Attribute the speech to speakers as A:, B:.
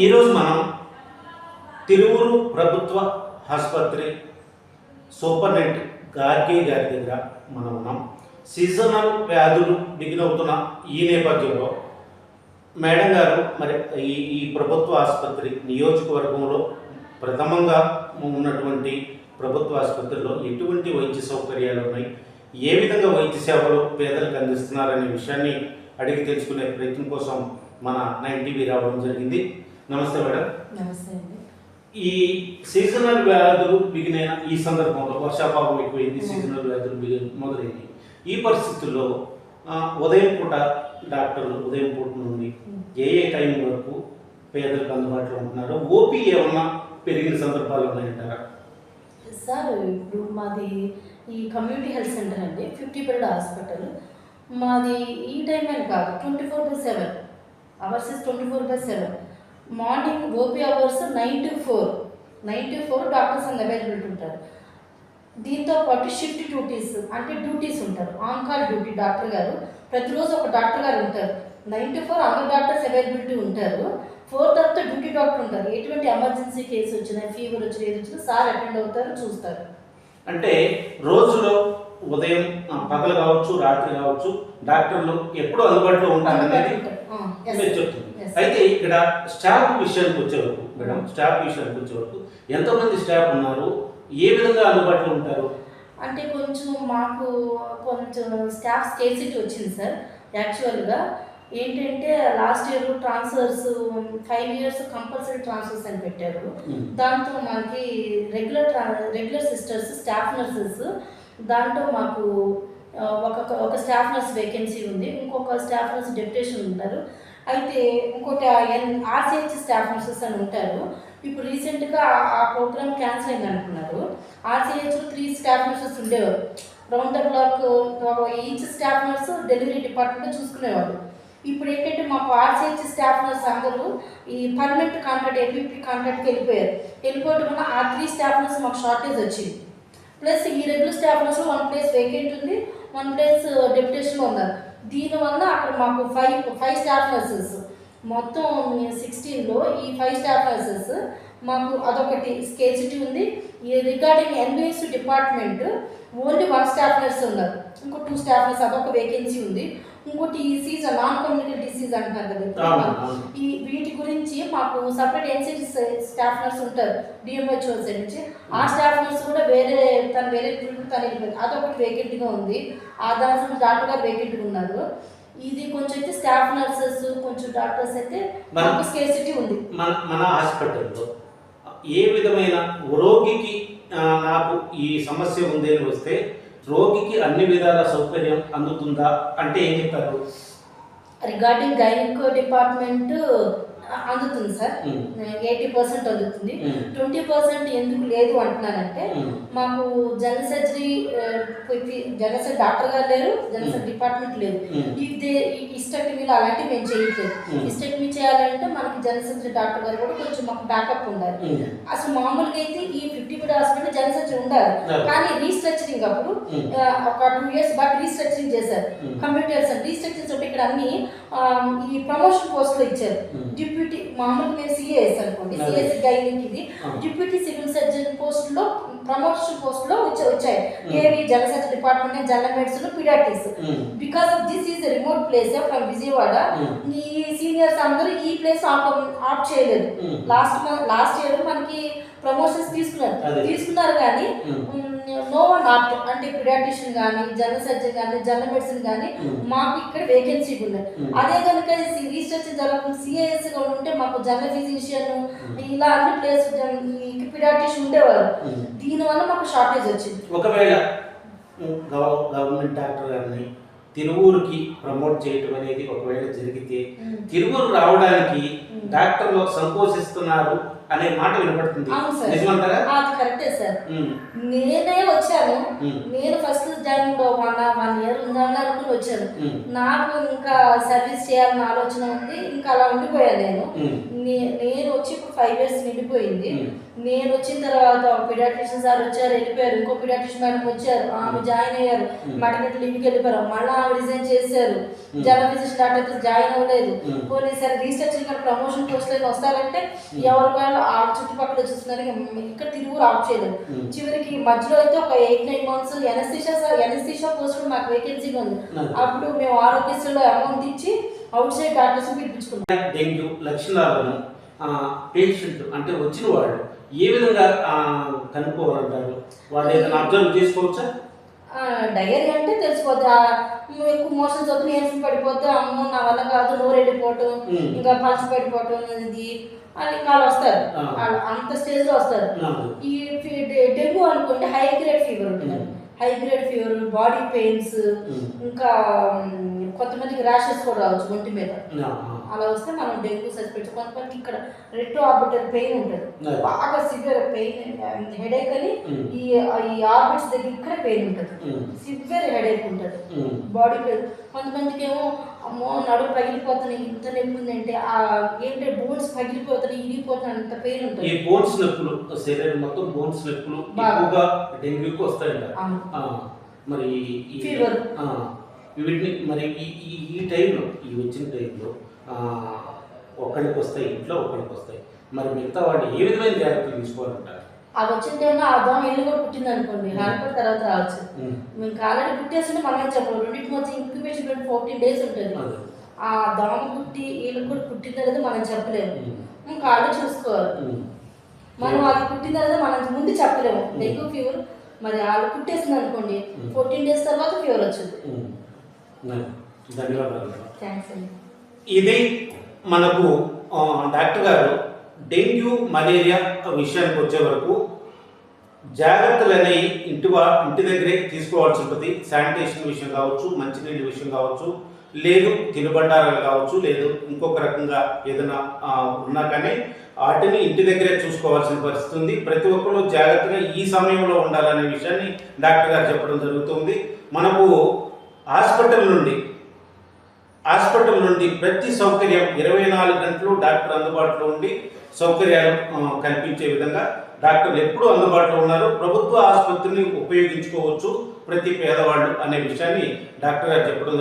A: ఈరోజు మనం తిరువురు ప్రభుత్వ ఆసుపత్రి సూపరింటెండెంట్ గార్గే గారి దగ్గర మనం ఉన్నాం. సీజనల్ వ్యాధులు బిగినవుతున్న ఈ నేపథ్యంలో మేడం గారు మరి ఈ ప్రభుత్వ ఆసుపత్రి నియోజకవర్గంలో ప్రథమంగా ఉన్నటువంటి ప్రభుత్వ ఆసుపత్రిలో ఎటువంటి వైద్య సౌకర్యాలు ఉన్నాయి, ఏ విధంగా వైద్య సేవలు పేదలకు అందిస్తున్నారనే విషయాన్ని అడిగి తెలుసుకునే ప్రయత్నం కోసం మన 9 టీవీ రావడం జరిగింది. నమస్తే మేడం.
B: నమస్తే అండి.
A: ఈ సీజనల్ వ్యాధులు బిగినైన ఈ సందర్భంలో వర్షాపాతం ఎక్కువైంది, సీజనల్ వ్యాధులు మొదలైంది. ఈ పరిస్థితుల్లో ఉదయం పూట డాక్టర్లు ఉదయం పూట నుండి ఏ టైం వరకు పేదలకు అందుబాటులో ఉంటున్నారో, ఓపీ ఏమన్నా పెరిగిన సందర్భాలు ఉన్నాయంటారా?
B: సార్, ఇప్పుడు మాది ఈ కమ్యూనిటీ హెల్త్ సెంటర్ అండి, 50 బెడ్ హాస్పిటల్. మాది ఈ టైం అని కాదు, 24/7 hours 24/7. Morning OP hours 9 to 4 doctors and availability ఉంటారు. దీంతో పాటు షిఫ్ట్ డ్యూటీస్ అంటే డ్యూటీస్ ఉంటారు. ఆన్ కాల్ డ్యూటీ డాక్టర్ గారు ప్రతిరోజు ఒక డాక్టర్ గారు ఉంటారు. 9 to 4 అందరు డాక్టర్స్ అవైలబిలిటీ ఉంటారు. 4 తర్వాత డ్యూటీ డాక్టర్ ఉంటారు. ఎటువంటి ఎమర్జెన్సీ కేసు వచ్చినా, ఫీవర్ వచ్చినా, ఏది వచ్చినా సార్ అటెండ్ అవుతారు, చూస్తారు.
A: అంటే రోజులో ఉదయం పగలు కావచ్చు, రాత్రి కావచ్చు, డాక్టర్లు ఎప్పుడు అందుబాటులో ఉంటారనేది మీరు చెప్తుంది. అయితే ఇక్కడ స్టాఫ్ విషయానికి వచ్చేవరకు మేడం, స్టాఫ్ విషయానికి వచ్చేవరకు ఎంతమంది స్టాఫ్ ఉన్నారు, ఏ విధంగా అందుబాటులో ఉంటారు?
B: అంటే మాకు కొంచెం స్టాఫ్ స్కేసిటీ వచ్చింది సార్. యాక్చువల్గా ఏంటంటే last year transfers 5 years compulsory transfers అని పెట్టారు. దాంతో మనకి రెగ్యులర్ సిస్టర్స్, స్టాఫ్ నర్సెస్, దాంట్లో మాకు ఒక స్టాఫ్ నర్స్ వేకెన్సీ ఉంది, ఇంకొక స్టాఫ్ నర్స్ డెప్యుటేషన్ ఉన్నారు. అయితే ఇంకొక ఆర్సీహెచ్ స్టాఫ్ నర్సెస్ అని ఉంటారు. ఇప్పుడు రీసెంట్గా ఆ ప్రోగ్రామ్ క్యాన్సిల్ అయింది అనుకున్నారు. ఆర్సీహెచ్లో 3 స్టాఫ్ నర్సెస్ ఉండేవారు. Round the clock each staff nurse delivery department చూసుకునేవారు. ఇప్పుడు ఏంటంటే మాకు ఆర్సీహెచ్ స్టాఫ్ నర్స్ అందరూ ఈ పర్మనెంట్ కాంట్రాక్ట్, ఏపీపీ కాంట్రాక్ట్కి వెళ్ళిపోవడం వల్ల ఆ 3 స్టాఫ్ నర్స్ మాకు షార్టేజ్ వచ్చింది. ప్లస్ ఈ regular staff nurse 1 place vacant ఉంది, 1 place డెప్యుటేషన్లో ఉన్నారు. దీనివల్ల అక్కడ మాకు 5 స్టాఫ్ నర్సెస్, మొత్తం 16లో ఈ 5 స్టాఫ్ నర్సెస్ మాకు అదొకటి స్కేసిటీ ఉంది. ఈ regarding NBS department only 1 staff nurse ఉన్నారు, ఇంకో 2 స్టాఫ్ నర్స్ అదొక వేకెన్సీ ఉంది. ఇంకోటి ఈ సీజన్ నాన్ కమ్యూనికేట్ డిసీజ్ అంటారు కదా, వీటి గురించి మాకు సపరేట్ ఎన్సిటీ స్టాఫ్ నర్స్ ఉంటారు డిఎంహెచ్ఓ సైడ్ నుంచి. ఆ స్టాఫ్ నర్స్ కూడా వేరే తను వెళ్ళిపోయింది, అదొకటి వేకెంట్గా ఉంది. ఆ దాని డాక్టర్ గారు వేకెంట్గా ఉన్నారు. ఇది కొంచెం అయితే స్టాఫ్ నర్సెస్, కొంచెం డాక్టర్స్ అయితే మాకు స్కేసిటీ ఉంది.
A: మన హాస్పిటల్లో ఏ విధమైన రోగికి నాకు ఈ సమస్య ఉంది అని వస్తే రోగికి అన్ని విధాల సౌకర్యం అందుతుందా అంటే ఏం చెప్తారు?
B: రిగార్డింగ్ గైనిక్ డిపార్ట్మెంట్ అందుతుంది సార్, 80% అందుతుంది. 20% ఎందుకు లేదు అంటున్నానంటే మాకు జనరల్ సర్జరీ డాక్టర్ గారు లేరు, జనరల్ సర్జరీ డిపార్ట్మెంట్ లేదు. హిస్టెక్టమీలు అలాంటివి మేము చేయట్లేదు. హిస్టెక్టమీ చేయాలంటే మనకి జనరల్ సర్జరీ డాక్టర్ గారు కూడా కొంచెం మాకు బ్యాకప్ ఉండాలి. అసలు మామూలుగా అయితే ఈ 50 bed హాస్పిటల్ జనరల్ సర్జరీ ఉండాలి, కానీ రీస్ట్రక్చరింగ్ అప్పుడు ఒక 2 years బ్యాక్ రీస్ట్రక్చరింగ్ చేశారు. కంప్యూటర్స్ రీస్ట్రక్చరింగ్ అంటే ఇక్కడ అన్ని ఈ ప్రమోషన్ పోస్టులు ఇచ్చారు. డిప్యూటీ మామూలుగా మేము సిఏఎస్ అనుకోండి, సిఎస్ గైనిక్, ఇది డిప్యూటీ సివిల్ సర్జన్ పోస్టులో ప్రమోషన్ పోస్టులో వచ్చాయి. KV general surgery department, general medicine, paediatrics. Because of this is remote place from Vijayawada. ఈ సీనియర్స్ అందరూ ఈ ప్లేస్ ఆప్ట్ చేయలేదు. లాస్ట్ ఇయర్ మనకి ప్రమోషన్స్ తీసుకున్నారు కానీ నో వన్ ఆప్ట్ అంటే పీడియాట్రిషియన్ కానీ, జనరల్ సర్జన్ కానీ, జనరల్ మెడిసిన్ కానీ మాకు ఇక్కడ వేకెన్సీ ఉన్నాయి. అదే కనుక రీస్ట్రక్చర్ జరుగుతుంది సిఏఎస్ గా ఉంటే మాకు జనరల్ ఫిజిషియన్ ఇలా అన్ని ప్లేస్ పీడియాట్రిషియన్ ఉండేవారు. దీనివల్ల మాకు షార్టేజ్ వచ్చింది.
A: ఒకవేళ గవర్నమెంట్ డాక్టర్ గారిని తిరువూరుకి ప్రమోట్ చేయటం అనేది ఒకవేళ జరిగితే తిరువూరు రావడానికి డాక్టర్లు సంకోచిస్తున్నారు అనే మాట వినపడుతుంది, నిజమంటారా?
B: అది కరెక్టే సార్. నేనే వచ్చాను, నేను ఫస్ట్ జాయిన్ 1 year ఉందామని అనుకుని వచ్చాను. నాకు ఇంకా సర్వీస్ చేయాలని ఆలోచన ఉంది, ఇంకా అలా ఉండిపోయాను. నేను వచ్చి ఇప్పుడు 5 ఇయర్స్ నిండిపోయింది. నేను వచ్చిన తర్వాత పిడియాట్రిషియన్ సార్ వచ్చారు, వెళ్ళిపోయారు. ఇంకో పిడియాట్రిషియన్ మేడం వచ్చారు, ఆమె జాయిన్ అయ్యారు, మెటర్నిటీ లీవ్కి వెళ్ళిపోయారు. మళ్ళీ ఆమె రిజైన్ చేశారు, జనరల్ ఫిజిషియన్ డాక్టర్ జాయిన్ అవ్వలేదు. పోనీ సరే రీసెర్చ్ ప్రమోషన్ పోస్టులు వస్తారంటే ఎవరి వాళ్ళు ఆ చుట్టుపక్కల చూస్తున్నారు, ఇక్కడ తిరుగు ఆఫ్ చేయలేదు. చివరికి మధ్యలో అయితే ఒక 8-9 months ఎనస్థీషియా పోస్ట్ మాకు వేకెన్సీగా ఉంది. అప్పుడు మేము ఆరోగ్యశ్రీలో అమౌంట్ ఇచ్చి అవుట్ సైడ్ డాక్టర్స్ పిలిపించుకున్నాం.
A: డెంగ్యూ లక్షణాలను పేషెంట్ అంటే వచ్చిన వాళ్ళు ఏ విధంగా కనుక్కోవాలంటారు? వాళ్ళు ఏదైనా అబ్జర్వ్ చేసుకోవచ్చా?
B: డయేరియా అంటే తెలిసిపోద్ది. ఎక్కువ మోషన్స్ అవుతుంది, నీరసం పడిపోతే అమ్మో నా వల్ల కాదు, నోరు వెళ్ళిపోవటం, ఇంకా పల్స్ పడిపోవటం అనేది అని వాళ్ళు వస్తారు. అంత స్టేజ్లో వస్తారు. ఈ డెంగ్యూ అనుకుంటే హై గ్రేడ్ ఫీవర్ ఉంటుంది. High grade fever, body pains, ఇంకా కొంతమందికి ర్యాషెస్ కూడా రావచ్చు ఒంటి మీద. అలా వస్తే మనం డెంగ్యూ సస్పెక్ట్. కొంతమందికి ఇక్కడ రెట్రో ఆర్బిటల్ పెయిన్ ఉంటుంది, బాగా సివియర్ పెయిన్, హెడేక్ అని ఈ ఆర్బిట్స్ దగ్గర ఇక్కడ పెయిన్ ఉంటుంది, సివియర్ హెడేక్ ఉంటుంది, బాడీ పెయిన్. కొంతమందికి ఏమో అమ్మో నడుము పగిలిపోతున్నాయి, ఇంత నొప్పి ఉందంటే ఏంటంటే బోన్స్ పగిలిపోతున్నాయి, ఇరిగిపోతున్నాయి, అంత పెయిన్ ఉంటుంది.
A: ఈ బోన్స్ నొప్పులు, శరీరం మొత్తం బోన్స్ నొప్పులు ఎక్కువగా డెంగ్యూకి వస్తాయంట. మరి
B: ఫీవర్
A: వీటిని మరి ఈ టైంలో, ఈ వచ్చిన టైంలో ఒకరికి వస్తాయి, ఇంట్లో ఒకరికి వస్తాయి, మరి మిగతా వాళ్ళు ఏ విధమైన జాగ్రత్తలు తీసుకోవాలంటారు?
B: అది వచ్చిన టైంలో ఆ దోమ ఇల్లు కూడా పుట్టింది అనుకోండి, హాస్పిటల్ తర్వాత రావచ్చు. మేము ఆల్రెడీ పుట్టేస్తుంటే మనం చెప్పాలి, రెండింటి మధ్య ఇంక్యుబేషన్ 14 days ఉంటుంది. ఆ దోమ పుట్టి వీళ్ళకి కూడా పుట్టిందో లేదో మనం చెప్పలేము, ఇంకా వాళ్ళు చూసుకోవాలి. మనం అది పుట్టిన తర్వాత మనం ముందు చెప్పలేము. డెంగ్యూ ఫీవర్ మరి వాళ్ళు పుట్టేసింది అనుకోండి, 14 days తర్వాత ఫీవర్ వచ్చింది.
A: ధన్యవాదాలు.
B: థ్యాంక్స్ అండి.
A: ఇది మనకు డాక్టర్ గారు డెంగ్యూ మలేరియా విషయానికి వచ్చే వరకు జాగ్రత్తలు అనేవి ఇంటి దగ్గరే తీసుకోవాల్సి ఉంటుంది. శానిటేషన్ విషయం కావచ్చు, మంచినీళ్ళ విషయం కావచ్చు, లేదు తినుబండారాలు కావచ్చు, లేదు ఇంకొక రకంగా ఏదైనా ఉన్నా కానీ వాటిని ఇంటి దగ్గరే చూసుకోవాల్సిన పరిస్థితి ఉంది. ప్రతి ఒక్కరు జాగ్రత్తగా ఈ సమయంలో ఉండాలనే విషయాన్ని డాక్టర్ గారు చెప్పడం జరుగుతుంది. మనకు హాస్పిటల్ నుండి ప్రతి సౌకర్యం 24 గంటలు డాక్టర్ అందుబాటులో ఉండి సౌకర్యాలు కల్పించే విధంగా డాక్టర్లు ఎప్పుడూ అందుబాటులో ఉన్నారు. ప్రభుత్వ ఆసుపత్రిని ఉపయోగించుకోవచ్చు ప్రతి పేదవాళ్ళు అనే విషయాన్ని డాక్టర్ గారు చెప్పడం